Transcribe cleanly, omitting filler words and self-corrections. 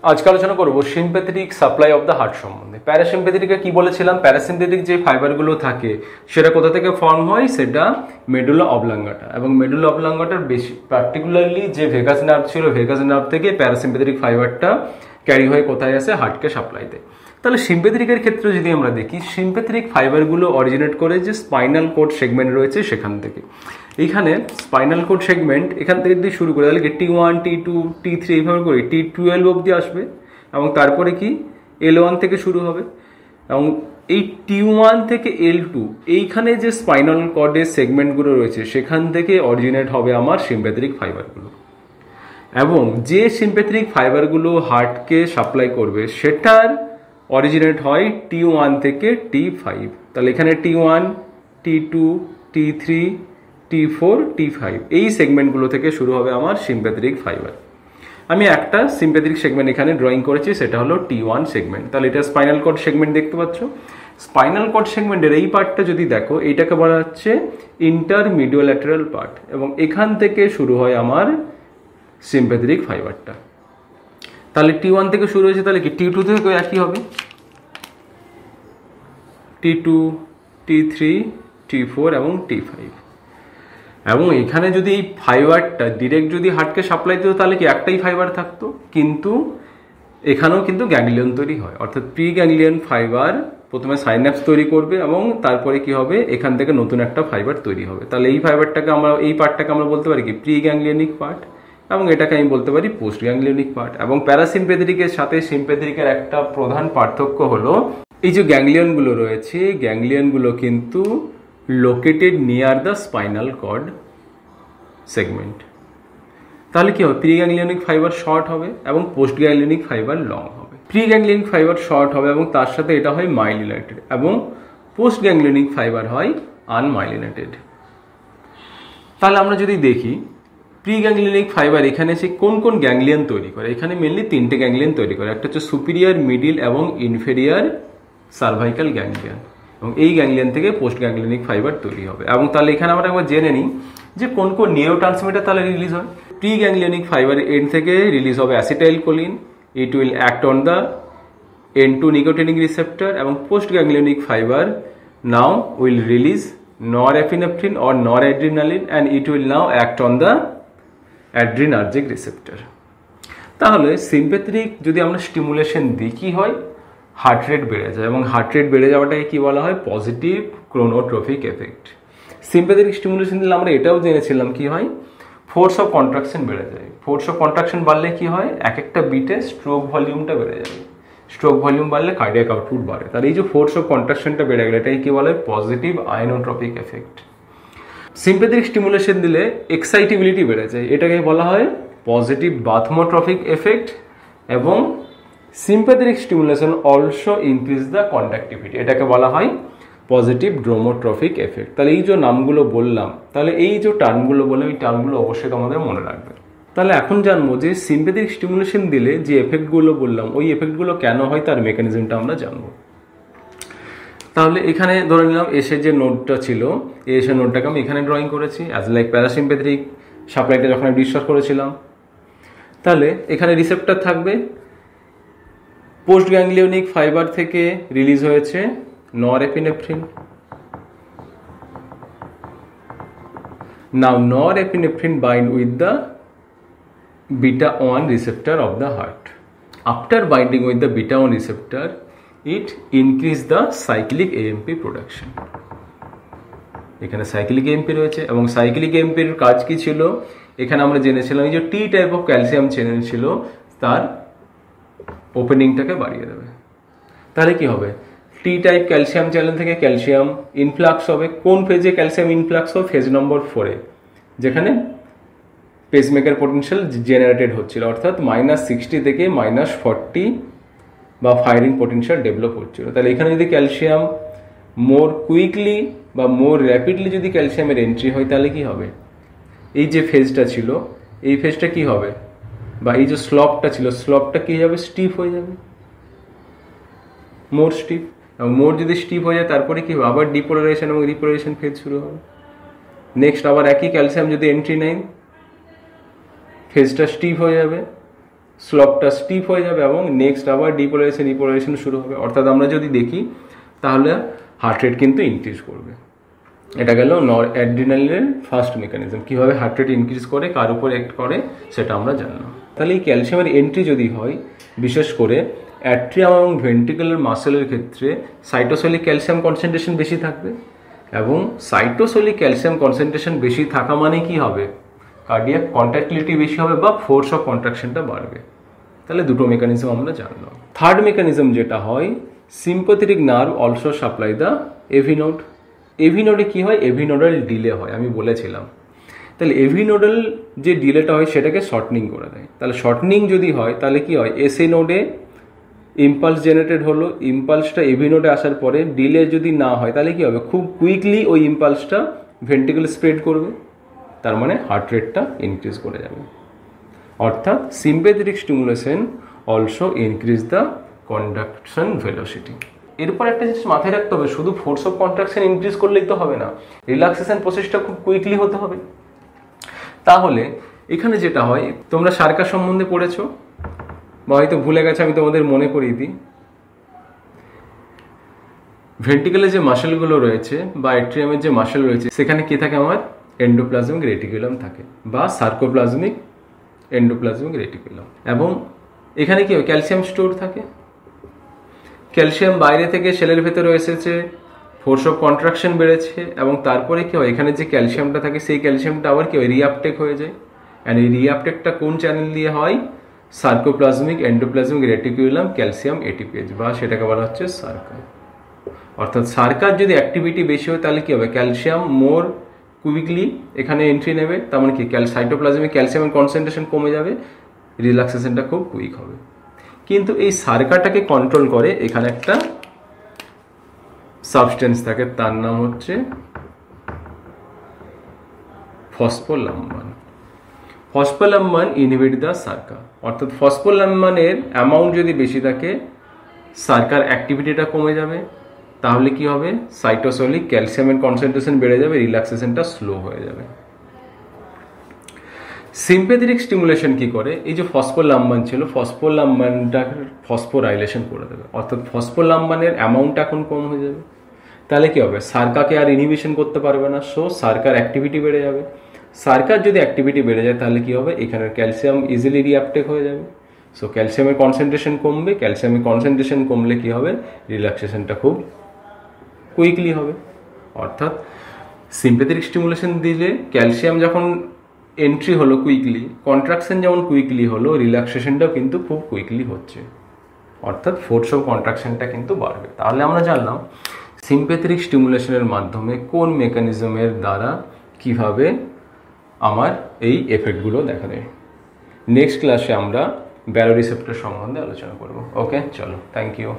আজকে আলোচনা করব sympathetic supply of the heart সম্বন্ধে। প্যারাসিম্প্যাথেটিকে কি বলেছিলাম, প্যারাসিম্প্যাথেটিক যে ফাইবারগুলো থাকে সেটা কোথা থেকে ফর্ম হয়, সেটা মেডুলা অবলাঙ্গাটা, এবং মেডুলা অবলাঙ্গাটার বেশি পার্টিকুলারলি যে ভেগাস নার্ভ ছিল, ভেগাস নার্ভ থেকে প্যারাসিম্প্যাথেটিক ফাইবারটা ক্যারি হয়ে কোথায় আসে, হার্টকে সাপ্লাই দেয়। তাহলে সিম্প্যাথেটিকের ক্ষেত্রে যদি আমরা দেখি, সিম্প্যাথেটিক ফাইবারগুলো অরিজিনেট করে যে স্পাইনাল কোড সেগমেন্ট রয়েছে সেখান থেকে। এইখানে স্পাইনাল কোড সেগমেন্ট এখান থেকে যদি শুরু করে তাহলে কি T1 T2 T3 এইভাবে করে T12 অবধি আসবে, এবং তারপরে কি L1 থেকে শুরু হবে, এবং এই T1 থেকে L2 এইখানে যে স্পাইনাল কর্ডের সেগমেন্টগুলো রয়েছে সেখান থেকে অরিজিনেট হবে আমার সিম্প্যাথেটিক ফাইবারগুলো, এবং যে সিম্প্যাথেটিক ফাইবারগুলো হার্টকে সাপ্লাই করবে সেটার অরিজিনেট হয় T1 থেকে T5। তাহলে এখানে T1 T2 T3 T4 T5 এই সেগমেন্টগুলো থেকে শুরু হবে আমার সিম্প্যাথেটিক ফাইবার। আমি একটা সিম্প্যাথেটিক সেগমেন্ট এখানে ড্রয়িং করেছি, সেটা হলো T1 সেগমেন্ট। তাহলে এটা স্পাইনাল কর্ড সেগমেন্ট দেখতে পাচ্ছ। স্পাইনাল কর্ড সেগমেন্টের এই পার্টটা যদি দেখো, এইটাকে বলা হচ্ছে ইন্টারমিডিওল্যাটারাল পার্ট, এবং এখান থেকে শুরু হয় আমার সিম্প্যাথেটিক ফাইবারটা। তাহলে T1 থেকে শুরু হয়েছে, তাহলে কি T2 থেকে একই হবে, T2 T3 T4 এবং T5। এবং এখানে যদি এই ফাইবারটা ডিরেক্ট যদি হার্টকে সাপ্লাই দিত তাহলে কি একটাই ফাইবার থাকতো, কিন্তু এখানেও কিন্তু গ্যাংলিয়ন তৈরি হয়, অর্থাৎ প্রি গ্যাংলিয়ন ফাইবার প্রথমে সাইন্যাপস তৈরি করবে এবং তারপরে কি হবে, এখান থেকে নতুন একটা ফাইবার তৈরি হবে। তাহলে এই ফাইবারটাকে আমরা, এই পার্টটাকে আমরা বলতে পারি কি প্রি গ্যাংলিয়নিক পার্ট, এবং এটাকে আমি বলতে পারি পোস্ট গ্যাংলিয়নিক পার্ট। এবং প্যারাসিম্প্যাথেটিকের সাথে সিম্প্যাথেটিকের একটা প্রধান পার্থক্য হলো এই যে গ্যাংলিয়নগুলো রয়েছে, গ্যাংলিয়নগুলো কিন্তু located near the spinal cord segment. তাহলে কি হবে, প্রি গ্যাংলিয়নিক ফাইবার শর্ট হবে এবং পোস্ট গ্যাংলিয়নিক ফাইবার লং হবে। প্রি গ্যাংলিয়নিক ফাইবার শর্ট হবে এবং তার সাথে এটা হয় মাইলিনেটেড, এবং পোস্ট গ্যাংলিয়নিক ফাইবার হয় আনমাইলিনেটেড। তাহলে আমরা যদি দেখি প্রি গ্যাংলিয়নিক ফাইবার এখানে সে কোন কোন গ্যাংলিয়ন তৈরি করে, এখানে মেনলি তিনটে গ্যাংলিয়ন তৈরি করে। একটা হচ্ছে সুপিরিয়র, মিডিল এবং ইনফেরিয়র সার্ভাইকাল গ্যাংলিয়ন, এবং এই গ্যাংলিয়ন থেকে পোস্ট গ্যাংলিয়নিক ফাইবার তৈরি হবে। এবং তাহলে এখানে আমরা একবার জেনে নিই যে কোন কোন নিউরোট্রান্সমিটার তাহলে রিলিজ হয়। প্রি গ্যাংলিয়নিক ফাইবার এন্ড থেকে রিলিজ হবে acetylcholine, it will act on the N2 nicotinic receptor, এবং post ganglionic fibre now will release norepinephrine or noradrenaline and it will now act on the adrenergic receptor. তাহলে sympathetic যদি আমরা stimulation দিই কি হয়, heart rate বেড়ে যায়, এবং হার্ট রেট বেড়ে যাওয়াটাকে কি বলা হয়, পজিটিভ ক্রোনোট্রফিক এফেক্ট। সিম্প্যাথেটিক স্টিমুলেশন দিলে আমরা এটাও জেনেছিলাম কি হয়, ফোর্স অফ কন্ট্রাকশন বেড়ে যায়। ফোর্স অফ কন্ট্রাকশন বাড়লে কি হয়, এক একটা বিটে স্ট্রোক ভলিউমটা বেড়ে যাবে, স্ট্রোক ভলিউম বাড়লে কার্ডিয়াক আউটপুট বাড়ে। তাহলে এই যে ফোর্স অফ কন্ট্রাকশনটা বেড়ে গেলে এটাকে কি বলে, positive ionotropic effect. Sympathetic stimulation দিলে এক্সাইটেবিলিটি বেড়ে যায়, এটাকে বলা হয় পজিটিভ বাথমোট্রফিক এফেক্ট, এবং sympathetic stimulation also increase the conductivity, এটাকে বলা হয় পজিটিভ ড্রোমোট্রফিক এফেক্ট। তাহলে এই যে নামগুলো বললাম, তাহলে এই যে টার্মগুলো বললাম, এই টার্মগুলো অবশ্যই তোমাদের মনে রাখবে। তাহলে এখন জানবো যে সিম্প্যাথেটিক স্টিমুলেশন দিলে যে এফেক্টগুলো বললাম, ওই এফেক্টগুলো কেন হয় তার মেকানিজমটা আমরা জানবো। তাহলে এখানে ধরে নিলাম এসে যে নোটটা ছিল, এসে নোটটাকে আমি এখানে ড্রয়িং করেছি অ্যাজ লাইক প্যারাসিম্প্যাথেটিক সাপ্লাইটা যখন আমি ডিসকাস করেছিলাম। তাহলে এখানে রিসেপ্টর থাকবে, পোস্ট গ্যাংলিয়নিক ফাইবার থেকে রিলিজ হয়েছে norepinephrine. Now norepinephrine bind with the beta-1 receptor of the heart. After binding with the beta-1 receptor, it increase the cyclic AMP production. এখানে cyclic MP রয়েছে, এবং cyclic এমপির কাজ কি ছিল, এখানে আমরা জেনেছিলাম এই যে T type of calcium channel ছিল তার ওপেনিংটাকে বাড়িয়ে দেবে। তাহলে কি হবে, টি টাইপ ক্যালসিয়াম চ্যানেল থেকে ক্যালসিয়াম ইনফ্লাক্স হবে। কোন ফেজে ক্যালসিয়াম ইনফ্লাক্স হবে, ফেজ নম্বর 4-এ, যেখানে পেসমেকার পোটেনশিয়াল জেনারেটেড হচ্ছিল, অর্থাৎ -60 থেকে -40 বা ফায়ারিং পোটেনশিয়াল ডেভেলপ হচ্ছিল। তাহলে এখানে যদি ক্যালসিয়াম মোর কুইকলি বা মোর র্যাপিডলি যদি ক্যালসিয়ামের এন্ট্রি হয় তাহলে কি হবে, এই যে ফেজটা ছিল এই ফেজটা কি হবে, বা এই যে স্লপটা ছিল স্লপটা কি যাবে, স্টিফ হয়ে যাবে, মোর স্টিফ। এবং মোর যদি স্টিফ হয়ে যায় তারপরে কি হবে, আবার ডিপোলারাইজেশন এবং রিপোলারাইজেশন ফেজ শুরু হবে। নেক্সট আবার একই ক্যালসিয়াম যদি এন্ট্রি নেয়, ফেজটা স্টিফ হয়ে যাবে, স্লপটা স্টিপ হয়ে যাবে এবং নেক্সট আবার ডিপোলারাইজেশন শুরু হবে। অর্থাৎ আমরা যদি দেখি তাহলে হার্ট রেট কিন্তু ইনক্রিজ করবে। এটা গেল অ্যাড্রিনালিনের ফার্স্ট মেকানিজম, কীভাবে হার্ট রেট ইনক্রিজ করে, কার উপর অ্যাক্ট করে সেটা আমরা জানলাম। তাহলে এই ক্যালসিয়ামের এন্ট্রি যদি হয়, বিশেষ করে অ্যাট্রিয়াম এবং ভেন্ট্রিকুলার মাসেলের ক্ষেত্রে সাইটোসোলিক ক্যালসিয়াম কনসেন্ট্রেশন বেশি থাকবে, এবং সাইটোসোলিক ক্যালসিয়াম কনসেন্ট্রেশন বেশি থাকা মানে কি হবে, কার্ডিয়াক কন্ট্রাক্টিলিটি বেশি হবে বা ফোর্স অফ কন্ট্রাকশনটা বাড়বে। তাহলে দুটো মেকানিজম আমরা জানলাম। থার্ড মেকানিজম যেটা হয়, sympathetic nerve also supply the AV node. AV নোডে কী হয়, এভি নোডাল ডিলে হয়, আমি বলেছিলাম। তাহলে এভি নোডাল যে ডিলেটা হয় সেটাকে শর্টনিং করে দেয়। তাহলে শর্টনিং যদি হয় তাহলে কি হয়, এসএ নোডে ইম্পালস জেনারেটেড হলো, ইম্পালসটা এভি নোডে আসার পরে ডিলে যদি না হয় তাহলে কি হবে, খুব কুইকলি ওই ইম্পালসটা ভেন্ট্রিকলে স্প্রেড করবে, তার মানে হার্ট রেটটা ইনক্রিজ করে যাবে। অর্থাৎ sympathetic stimulation also increase the conduction velocity. এরপর একটা জিনিস মাথায় রাখতে হবে, শুধু ফোর্স অফ কন্ট্রাকশন ইনক্রিজ করলেই তো হবে না, রিল্যাক্সেশন প্রসেসটা খুব কুইকলি হতে হবে। তাহলে এখানে যেটা হয়, তোমরা সার্কাস সম্বন্ধে পড়েছো বা হয়তো ভুলে গেছে, আমি তোমাদের মনে করিয়ে দিই। ভেন্ট্রিকলে যে মাসেলগুলো রয়েছে বা অ্যাট্রিয়ামের যে মাসেল রয়েছে সেখানে কি থাকে, আমার এন্ডোপ্লাজমিক রেটিকুলাম থাকে বা সার্কোপ্লাজমিক এন্ডোপ্লাজমিক রেটিকুলাম। এবং এখানে কি হয়, ক্যালসিয়াম স্টোর থাকে। ক্যালসিয়াম বাইরে থেকে সেলের ভেতরে এসেছে, ফোর্স অফ কন্ট্রাকশন বেড়েছে, এবং তারপরে কি হয়, এখানে যে ক্যালসিয়ামটা থাকে সেই ক্যালসিয়ামটা আবার কি হয়, রিআপটেক হয়ে যায়। অ্যান্ড এই রিআপটেকটা কোন চ্যানেল দিয়ে হয়, সার্কোপ্লাজমিক এন্ডোপ্লাজমিক রেটিকুলাম ক্যালসিয়াম এটিপিএইচ, বা সেটাকে বলা হচ্ছে সার্কার। অর্থাৎ সার্কার যদি অ্যাক্টিভিটি বেশি হয় তাহলে কি হবে, ক্যালসিয়াম মোর কুইকলি এখানে এন্ট্রি নেবে, তার মানে কি সাইটোপ্লাজমিক ক্যালসিয়ামের কনসেন্ট্রেশন কমে যাবে, রিল্যাক্সেশনটা খুব কুইক হবে। কিন্তু এই সার্কারটাকে কন্ট্রোল করে এখানে একটা সাবস্টেন্স থাকে, তার নাম হচ্ছে ফসফোলাম্বান। ফসফোলাম্বান ইনহিবিট দ্য সার্কার। অর্থাৎ ফসফোলাম্বানের অ্যামাউন্ট যদি বেশি থাকে, সার্কার অ্যাক্টিভিটিটা কমে যাবে, তাহলে কি হবে, সাইটোসোলিক ক্যালসিয়ামের কনসেন্ট্রেশন বেড়ে যাবে, রিল্যাক্সেশনটা স্লো হয়ে যাবে। সিম্প্যাথেটিক স্টিমুলেশন কি করে, এই যে ফসফোলাম্বান ছিল, ফসফোলাম্বানটা ফসফোরাইলেশন করে দেবে। অর্থাৎ ফসফোলাম্বানের অ্যামাউন্ট এখন কম হয়ে যাবে, তাহলে কি হবে, সার্কাকে আর ইনহিবিশন করতে পারবে না, সো সার্কার অ্যাক্টিভিটি বেড়ে যাবে। সার্কার যদি অ্যাক্টিভিটি বেড়ে যায় তাহলে কি হবে, এখানের ক্যালসিয়াম ইজিলি রিঅ্যাপটেক হয়ে যাবে, সো ক্যালসিয়ামের কনসেন্ট্রেশন কমবে। ক্যালসিয়ামের কনসেন্ট্রেশন কমলে কি হবে, রিল্যাক্সেশনটা খুব কুইকলি হবে। অর্থাৎ সিম্প্যাথেটিক স্টিমুলেশন দিলে ক্যালসিয়াম যখন এন্ট্রি হলো কুইকলি, কন্ট্রাকশন যেমন কুইকলি হলো, রিল্যাক্সেশনটাও কিন্তু খুব কুইকলি হচ্ছে, অর্থাৎ ফোর্স অফ কন্ট্রাকশনটা কিন্তু বাড়বে। তাহলে আমরা জানলাম সিম্প্যাথেটিক স্টিমুলেশনের মাধ্যমে কোন মেকানিজমের দ্বারা কিভাবে আমার এই এফেক্টগুলো দেখা দেয়। নেক্সট ক্লাসে আমরা ব্যারোরিসেপ্টর সম্বন্ধে আলোচনা করব। ওকে, চলো, থ্যাংক ইউ।